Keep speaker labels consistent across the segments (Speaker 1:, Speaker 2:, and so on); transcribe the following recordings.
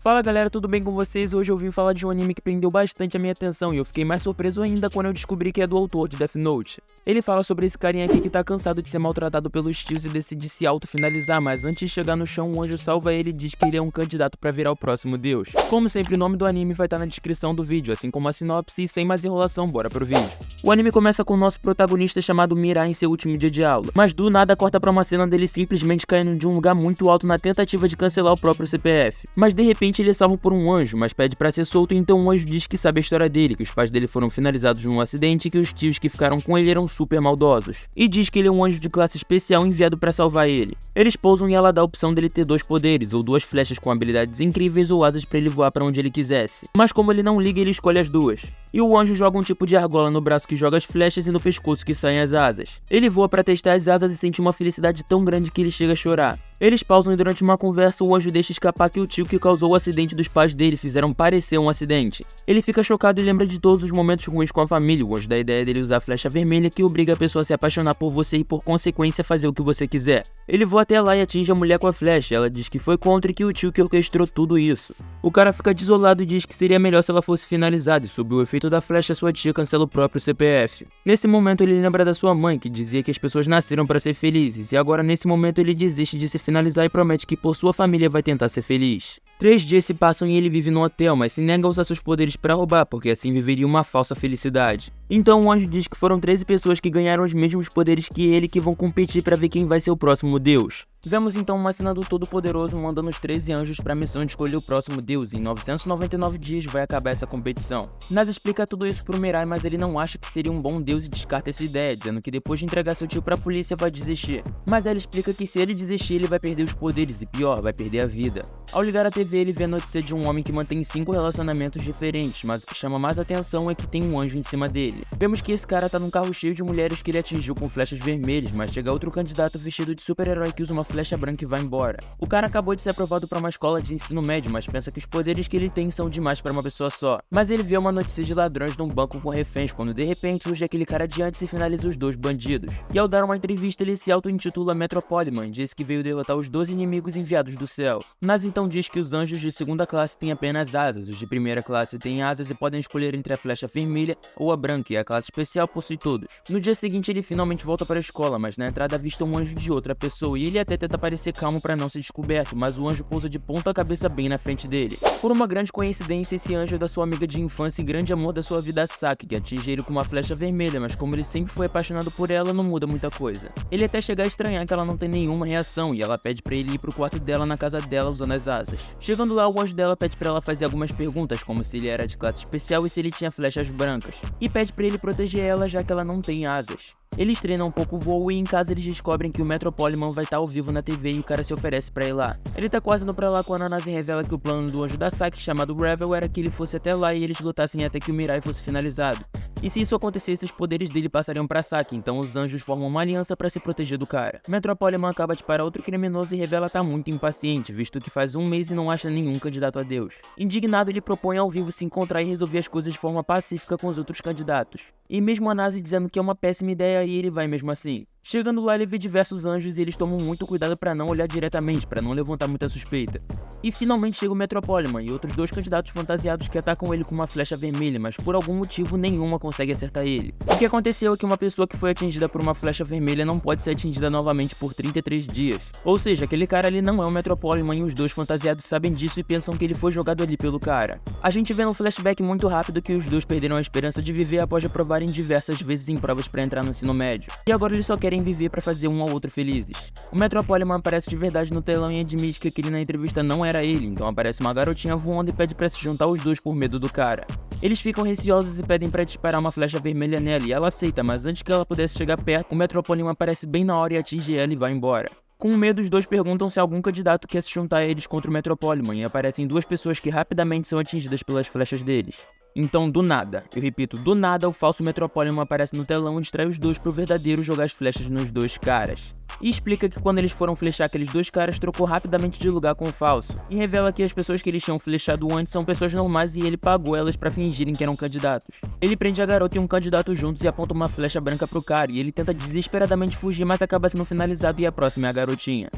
Speaker 1: Fala galera, tudo bem com vocês? Hoje eu vim falar de um anime que prendeu bastante a minha atenção e eu fiquei mais surpreso ainda quando eu descobri que é do autor de Death Note. Ele fala sobre esse carinha aqui que tá cansado de ser maltratado pelos tios e decide se auto-finalizar, mas antes de chegar no chão, um anjo salva ele e diz que ele é um candidato pra virar o próximo deus. Como sempre, o nome do anime vai estar na descrição do vídeo, assim como a sinopse, e sem mais enrolação, bora pro vídeo. O anime começa com o nosso protagonista chamado Mirai em seu último dia de aula, mas do nada corta pra uma cena dele simplesmente caindo de um lugar muito alto na tentativa de cancelar o próprio CPF. Mas de repente ele é salvo por um anjo, mas pede pra ser solto, então o anjo diz que sabe a história dele, que os pais dele foram finalizados num acidente e que os tios que ficaram com ele eram super maldosos. E diz que ele é um anjo de classe especial enviado pra salvar ele. Eles pousam e ela dá a opção dele ter dois poderes, ou duas flechas com habilidades incríveis ou asas pra ele voar pra onde ele quisesse. Mas como ele não liga, ele escolhe as duas. E o anjo joga um tipo de argola no braço que joga as flechas e no pescoço que saem as asas. Ele voa pra testar as asas e sente uma felicidade tão grande que ele chega a chorar. Eles pausam e durante uma conversa o anjo deixa escapar que o tio que causou o acidente dos pais dele fizeram parecer um acidente. Ele fica chocado e lembra de todos os momentos ruins com a família. O anjo dá a ideia dele usar a flecha vermelha que obriga a pessoa a se apaixonar por você e por consequência fazer o que você quiser. Ele voa até lá e atinge a mulher com a flecha. Ela diz que foi contra e que o tio que orquestrou tudo isso. O cara fica desolado e diz que seria melhor se ela fosse finalizada e sob o efeito da flecha sua tia cancela o próprio CPF. Nesse momento ele lembra da sua mãe que dizia que as pessoas nasceram para ser felizes e agora nesse momento ele desiste de se finalizar e promete que por sua família vai tentar ser feliz. 3 dias se passam e ele vive no hotel, mas se nega a usar seus poderes para roubar, porque assim viveria uma falsa felicidade. Então o anjo diz que foram 13 pessoas que ganharam os mesmos poderes que ele que vão competir para ver quem vai ser o próximo deus. Vemos então uma cena do Todo-Poderoso mandando os 13 anjos para a missão de escolher o próximo deus e em 999 dias vai acabar essa competição. Nasa explica tudo isso pro Mirai, mas ele não acha que seria um bom deus e descarta essa ideia, dizendo que depois de entregar seu tio pra polícia vai desistir. Mas ela explica que se ele desistir ele vai perder os poderes e pior, vai perder a vida. Ao ligar a TV ele vê a notícia de um homem que mantém 5 relacionamentos diferentes, mas o que chama mais atenção é que tem um anjo em cima dele. Vemos que esse cara tá num carro cheio de mulheres que ele atingiu com flechas vermelhas, mas chega outro candidato vestido de super-herói que usa uma flecha branca e vai embora. O cara acabou de ser aprovado para uma escola de ensino médio, mas pensa que os poderes que ele tem são demais para uma pessoa só. Mas ele vê uma notícia de ladrões num banco com reféns, quando de repente surge aquele cara de antes e finaliza os dois bandidos. E ao dar uma entrevista ele se auto-intitula Metropoliman e diz que veio derrotar os 12 inimigos enviados do céu. Mas então diz que os anjos de segunda classe têm apenas asas, os de primeira classe têm asas e podem escolher entre a flecha vermelha ou a branca, e a classe especial possui todos. No dia seguinte ele finalmente volta para a escola, mas na entrada avista um anjo de outra pessoa e ele até tenta parecer calmo para não ser descoberto, mas o anjo pousa de ponta cabeça bem na frente dele. Por uma grande coincidência, esse anjo é da sua amiga de infância e grande amor da sua vida, Saki, que atinge ele com uma flecha vermelha, mas como ele sempre foi apaixonado por ela, não muda muita coisa. Ele até chega a estranhar que ela não tem nenhuma reação e ela pede para ele ir pro quarto dela na casa dela usando as asas. Chegando lá, o anjo dela pede para ela fazer algumas perguntas, como se ele era de classe especial e se ele tinha flechas brancas, e pede para ele proteger ela já que ela não tem asas. Eles treinam um pouco o voo e em casa eles descobrem que o Metropoliman vai estar ao vivo na TV e o cara se oferece pra ir lá. Ele tá quase indo pra lá quando a Nase revela que o plano do anjo da Saki, chamado Revel, era que ele fosse até lá e eles lutassem até que o Mirai fosse finalizado. E se isso acontecesse, os poderes dele passariam pra Saki, então os anjos formam uma aliança pra se proteger do cara. Metropoliman acaba de parar outro criminoso e revela estar muito impaciente, visto que faz um mês e não acha nenhum candidato a deus. Indignado, ele propõe ao vivo se encontrar e resolver as coisas de forma pacífica com os outros candidatos. E mesmo a Nase dizendo que é uma péssima ideia e ele vai mesmo assim. Chegando lá ele vê diversos anjos e eles tomam muito cuidado pra não olhar diretamente, pra não levantar muita suspeita. E finalmente chega o Metropoliman e outros 2 candidatos fantasiados que atacam ele com uma flecha vermelha, mas por algum motivo nenhuma consegue acertar ele. O que aconteceu é que uma pessoa que foi atingida por uma flecha vermelha não pode ser atingida novamente por 33 dias. Ou seja, aquele cara ali não é o Metropoliman e os 2 fantasiados sabem disso e pensam que ele foi jogado ali pelo cara. A gente vê no flashback muito rápido que os 2 perderam a esperança de viver após aprovarem diversas vezes em provas pra entrar no ensino médio. E agora eles só querem viver pra fazer um ao outro felizes. O Metropoliman aparece de verdade no telão e admite que aquele na entrevista não era ele, então aparece uma garotinha voando e pede pra se juntar os 2 por medo do cara. Eles ficam receosos e pedem pra disparar uma flecha vermelha nela e ela aceita, mas antes que ela pudesse chegar perto, o Metropoliman aparece bem na hora e atinge ela e vai embora. Com medo, os 2 perguntam se algum candidato quer se juntar a eles contra o Metropoliman e aparecem 2 pessoas que rapidamente são atingidas pelas flechas deles. Então, do nada, eu repito, do nada, o falso Metropoliman aparece no telão e distrai os 2 pro verdadeiro jogar as flechas nos 2 caras. E explica que quando eles foram flechar aqueles 2 caras, trocou rapidamente de lugar com o falso. E revela que as pessoas que eles tinham flechado antes são pessoas normais e ele pagou elas pra fingirem que eram candidatos. Ele prende a garota e um candidato juntos e aponta uma flecha branca pro cara, e ele tenta desesperadamente fugir, mas acaba sendo finalizado e a próxima é a garotinha.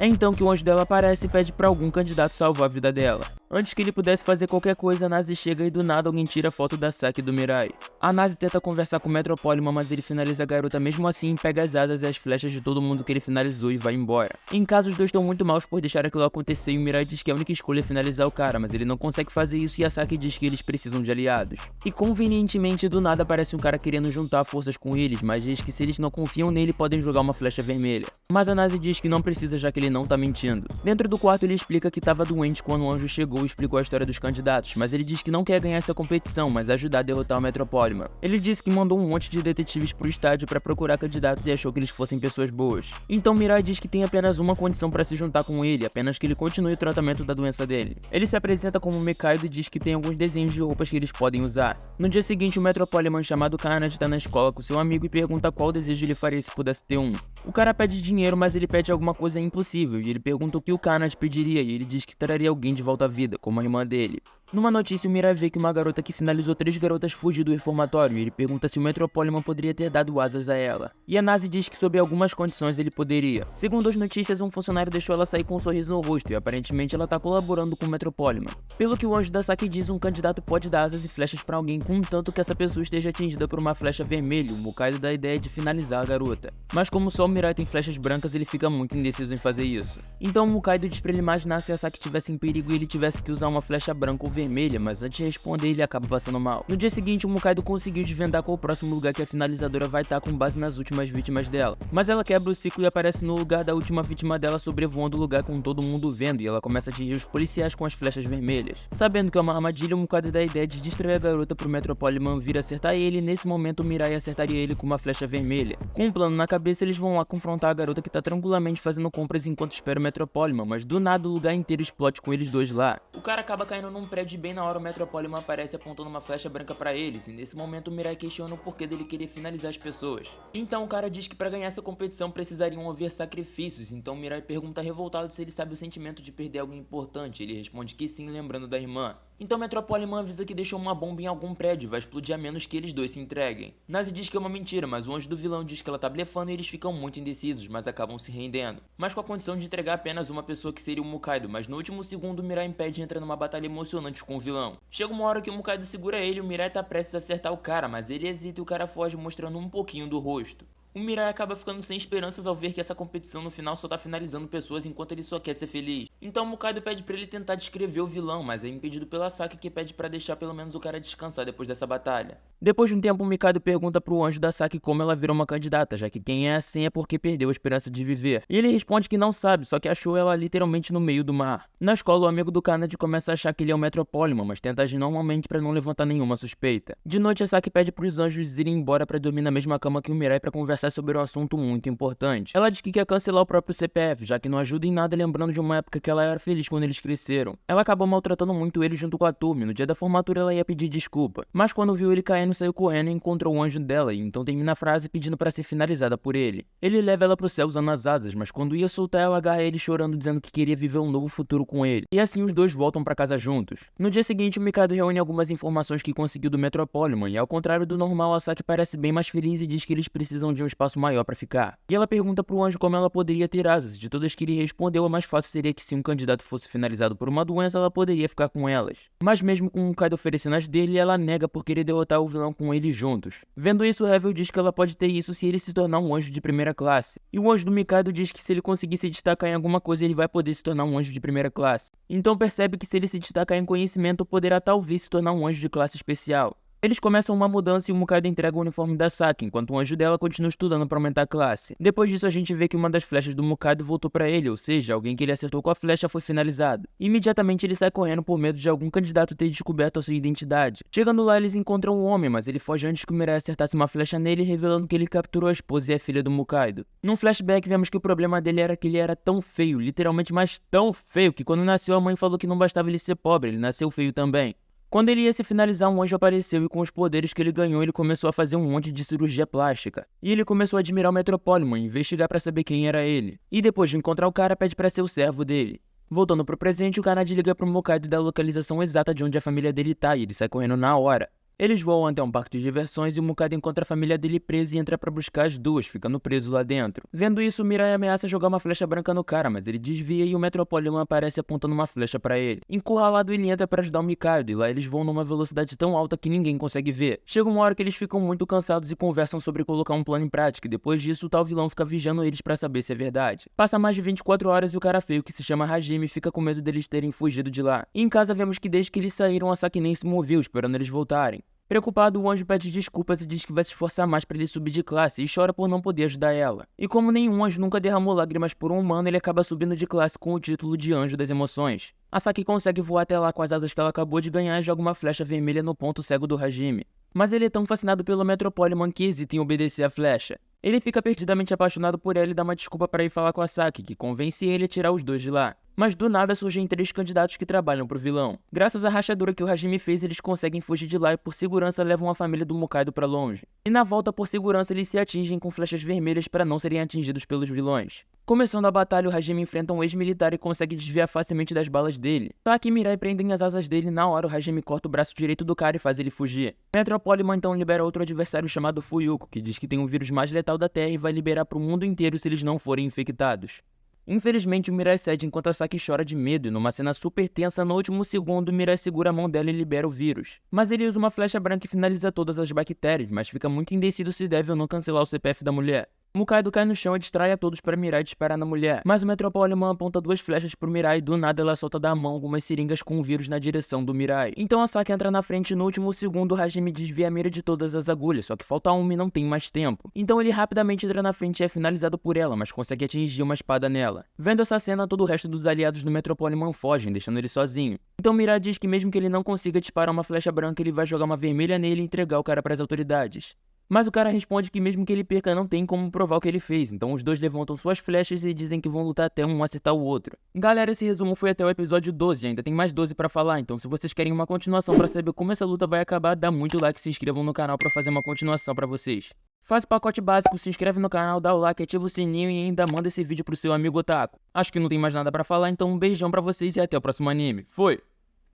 Speaker 1: É então que o anjo dela aparece e pede pra algum candidato salvar a vida dela. Antes que ele pudesse fazer qualquer coisa, a Nazi chega e do nada alguém tira a foto da Saki e do Mirai. A Nazi tenta conversar com o Metropoliman, mas ele finaliza a garota mesmo assim, pega as asas e as flechas de todo mundo que ele finalizou e vai embora. Em casa, os dois estão muito maus por deixar aquilo acontecer e o Mirai diz que a única escolha é finalizar o cara, mas ele não consegue fazer isso e a Saki diz que eles precisam de aliados. E convenientemente, do nada aparece um cara querendo juntar forças com eles, mas diz que se eles não confiam nele, podem jogar uma flecha vermelha. Mas a Nazi diz que não precisa, já que ele não tá mentindo. Dentro do quarto, ele explica que tava doente quando o anjo chegou e explicou a história dos candidatos, mas ele diz que não quer ganhar essa competição, mas ajudar a derrotar o Metropoliman. Ele disse que mandou um monte de detetives pro estádio pra procurar candidatos e achou que eles fossem pessoas boas. Então Mirai diz que tem apenas uma condição pra se juntar com ele, apenas que ele continue o tratamento da doença dele. Ele se apresenta como Mekaido e diz que tem alguns desenhos de roupas que eles podem usar. No dia seguinte, o Metropoliman chamado Carnage tá na escola com seu amigo e pergunta qual desejo ele faria se pudesse ter um. O cara pede dinheiro, mas ele pede alguma coisa impossível, e ele pergunta o que o Carnage pediria, e ele diz que traria alguém de volta à vida, como a irmã dele. Numa notícia, o Mirai vê que uma garota que finalizou 3 garotas fugiu do reformatório e ele pergunta se o Metropoliman poderia ter dado asas a ela. E a Nazi diz que sob algumas condições ele poderia. Segundo as notícias, um funcionário deixou ela sair com um sorriso no rosto e aparentemente ela tá colaborando com o Metropoliman. Pelo que o anjo da Saki diz, um candidato pode dar asas e flechas pra alguém contanto que essa pessoa esteja atingida por uma flecha vermelha, o Mukaido dá a ideia de finalizar a garota. Mas como só o Mirai tem flechas brancas, ele fica muito indeciso em fazer isso. Então o Mukaido diz pra ele imaginar se a Saki estivesse em perigo e ele tivesse que usar uma flecha branca ou vermelha, mas antes de responder ele acaba passando mal. No dia seguinte, o Mukaido conseguiu desvendar qual o próximo lugar que a finalizadora vai estar com base nas últimas vítimas dela. Mas ela quebra o ciclo e aparece no lugar da última vítima dela, sobrevoando o lugar com todo mundo vendo, e ela começa a atingir os policiais com as flechas vermelhas. Sabendo que é uma armadilha, o Mukaido dá a ideia de distrair a garota pro Metropoliman vir acertar ele, e nesse momento o Mirai acertaria ele com uma flecha vermelha. Com um plano na cabeça, eles vão lá confrontar a garota que tá tranquilamente fazendo compras enquanto espera o Metropoliman, mas do nada o lugar inteiro explode com eles dois lá. O cara acaba caindo num prédio e bem na hora o Metropoliman aparece apontando uma flecha branca pra eles, e nesse momento o Mirai questiona o porquê dele querer finalizar as pessoas. Então o cara diz que pra ganhar essa competição precisariam haver sacrifícios, então o Mirai pergunta revoltado se ele sabe o sentimento de perder alguém importante, ele responde que sim, lembrando da irmã. Então Metropoliman avisa que deixou uma bomba em algum prédio, vai explodir a menos que eles dois se entreguem. Nazi diz que é uma mentira, mas o anjo do vilão diz que ela tá blefando e eles ficam muito indecisos, mas acabam se rendendo. Mas com a condição de entregar apenas uma pessoa que seria o Mukaido, mas no último segundo o Mirai impede e entra numa batalha emocionante com o vilão. Chega uma hora que o Mukaido segura ele e o Mirai tá prestes a acertar o cara, mas ele hesita e o cara foge mostrando um pouquinho do rosto. O Mirai acaba ficando sem esperanças ao ver que essa competição no final só tá finalizando pessoas enquanto ele só quer ser feliz. Então o Mukaido pede pra ele tentar descrever o vilão, mas é impedido pela Saki, que pede pra deixar pelo menos o cara descansar depois dessa batalha. Depois de um tempo, o Mikado pergunta pro anjo da Saki como ela virou uma candidata, já que quem é assim é porque perdeu a esperança de viver. E ele responde que não sabe, só que achou ela literalmente no meio do mar. Na escola, o amigo do Carnage começa a achar que ele é o Metropoliman, mas tenta agir normalmente pra não levantar nenhuma suspeita. De noite, a Saki pede pros anjos irem embora pra dormir na mesma cama que o Mirai pra conversar sobre um assunto muito importante. Ela diz que quer cancelar o próprio CPF, já que não ajuda em nada, lembrando de uma época que ela era feliz quando eles cresceram. Ela acabou maltratando muito ele junto com a turma, e no dia da formatura ela ia pedir desculpa. Mas quando viu ele caindo, saiu correndo e encontrou o anjo dela, e então termina a frase pedindo pra ser finalizada por ele. Ele leva ela pro céu usando as asas, mas quando ia soltar ela agarra ele chorando, dizendo que queria viver um novo futuro com ele. E assim os dois voltam pra casa juntos. No dia seguinte, o Mikado reúne algumas informações que conseguiu do Metropoliman, e ao contrário do normal, a Saki parece bem mais feliz e diz que eles precisam de um espaço maior pra ficar. E ela pergunta pro anjo como ela poderia ter asas. De todas que ele respondeu, a mais fácil seria que se um candidato fosse finalizado por uma doença, ela poderia ficar com elas. Mas mesmo com o Kaido oferecendo as dele, ela nega por querer derrotar o vilão com eles juntos. Vendo isso, o Revel diz que ela pode ter isso se ele se tornar um anjo de primeira classe. E o anjo do Mikado diz que se ele conseguir se destacar em alguma coisa, ele vai poder se tornar um anjo de primeira classe. Então percebe que se ele se destacar em conhecimento, poderá talvez se tornar um anjo de classe especial. Eles começam uma mudança e o Mukaido entrega o uniforme da Saki, enquanto o anjo dela continua estudando para aumentar a classe. Depois disso, a gente vê que uma das flechas do Mukaido voltou para ele, ou seja, alguém que ele acertou com a flecha foi finalizado. Imediatamente ele sai correndo por medo de algum candidato ter descoberto a sua identidade. Chegando lá, eles encontram um homem, mas ele foge antes que o Mirai acertasse uma flecha nele, revelando que ele capturou a esposa e a filha do Mukaido. Num flashback, vemos que o problema dele era que ele era tão feio, literalmente mais tão feio, que quando nasceu a mãe falou que não bastava ele ser pobre, ele nasceu feio também. Quando ele ia se finalizar, um anjo apareceu e com os poderes que ele ganhou, ele começou a fazer um monte de cirurgia plástica. E ele começou a admirar o Metropoliman e investigar pra saber quem era ele. E depois de encontrar o cara, pede pra ser o servo dele. Voltando pro presente, o Carnage liga pro Mukaido e dá a localização exata de onde a família dele tá e ele sai correndo na hora. Eles voam até um parque de diversões e o Mukado encontra a família dele presa e entra pra buscar as duas, ficando preso lá dentro. Vendo isso, o Mirai ameaça jogar uma flecha branca no cara, mas ele desvia e o Metropoliman aparece apontando uma flecha pra ele. Encurralado, ele entra pra ajudar o Mikado e lá eles voam numa velocidade tão alta que ninguém consegue ver. Chega uma hora que eles ficam muito cansados e conversam sobre colocar um plano em prática, e depois disso o tal vilão fica vigiando eles pra saber se é verdade. Passa mais de 24 horas e o cara feio, que se chama Hajime, fica com medo deles terem fugido de lá. E em casa vemos que desde que eles saíram, a Saki nem se moveu, esperando eles voltarem. Preocupado, o anjo pede desculpas e diz que vai se esforçar mais pra ele subir de classe e chora por não poder ajudar ela. E como nenhum anjo nunca derramou lágrimas por um humano, ele acaba subindo de classe com o título de Anjo das Emoções. A Saki consegue voar até lá com as asas que ela acabou de ganhar e joga uma flecha vermelha no ponto cego do Hajime. Mas ele é tão fascinado pelo Metropoliman que hesita em obedecer a flecha. Ele fica perdidamente apaixonado por ela e dá uma desculpa para ir falar com a Saki, que convence ele a tirar os dois de lá. Mas do nada surgem 3 candidatos que trabalham pro vilão. Graças à rachadura que o Hajime fez, eles conseguem fugir de lá e por segurança levam a família do Mukaido pra longe. E na volta, por segurança, eles se atingem com flechas vermelhas para não serem atingidos pelos vilões. Começando a batalha, o Hajime enfrenta um ex-militar e consegue desviar facilmente das balas dele. Saki e Mirai prendem as asas dele e na hora o Hajime corta o braço direito do cara e faz ele fugir. Metropoliman então libera outro adversário chamado Fuyuko, que diz que tem o vírus mais letal da Terra e vai liberar pro mundo inteiro se eles não forem infectados. Infelizmente, o Mirai cede enquanto a Saki chora de medo e numa cena super tensa, no último segundo, o Mirai segura a mão dela e libera o vírus. Mas ele usa uma flecha branca e finaliza todas as bactérias, mas fica muito indeciso se deve ou não cancelar o CPF da mulher. Mukaido cai no chão e distrai a todos para Mirai disparar na mulher, mas o Metropoliman aponta 2 flechas pro Mirai e do nada ela solta da mão algumas seringas com vírus na direção do Mirai. Então a Saki entra na frente e no último segundo o Hajime desvia a mira de todas as agulhas, só que falta uma e não tem mais tempo. Então ele rapidamente entra na frente e é finalizado por ela, mas consegue atingir uma espada nela. Vendo essa cena, todo o resto dos aliados do Metropoliman fogem, deixando ele sozinho. Então Mirai diz que mesmo que ele não consiga disparar uma flecha branca, ele vai jogar uma vermelha nele e entregar o cara para as autoridades. Mas o cara responde que mesmo que ele perca não tem como provar o que ele fez, então os dois levantam suas flechas e dizem que vão lutar até um acertar o outro. Galera, esse resumo foi até o episódio 12, ainda tem mais 12 pra falar, então se vocês querem uma continuação pra saber como essa luta vai acabar, dá muito like e se inscrevam no canal pra fazer uma continuação pra vocês. Faz o pacote básico, se inscreve no canal, dá o like, ativa o sininho e ainda manda esse vídeo pro seu amigo otaku. Acho que não tem mais nada pra falar, então um beijão pra vocês e até o próximo anime. Foi!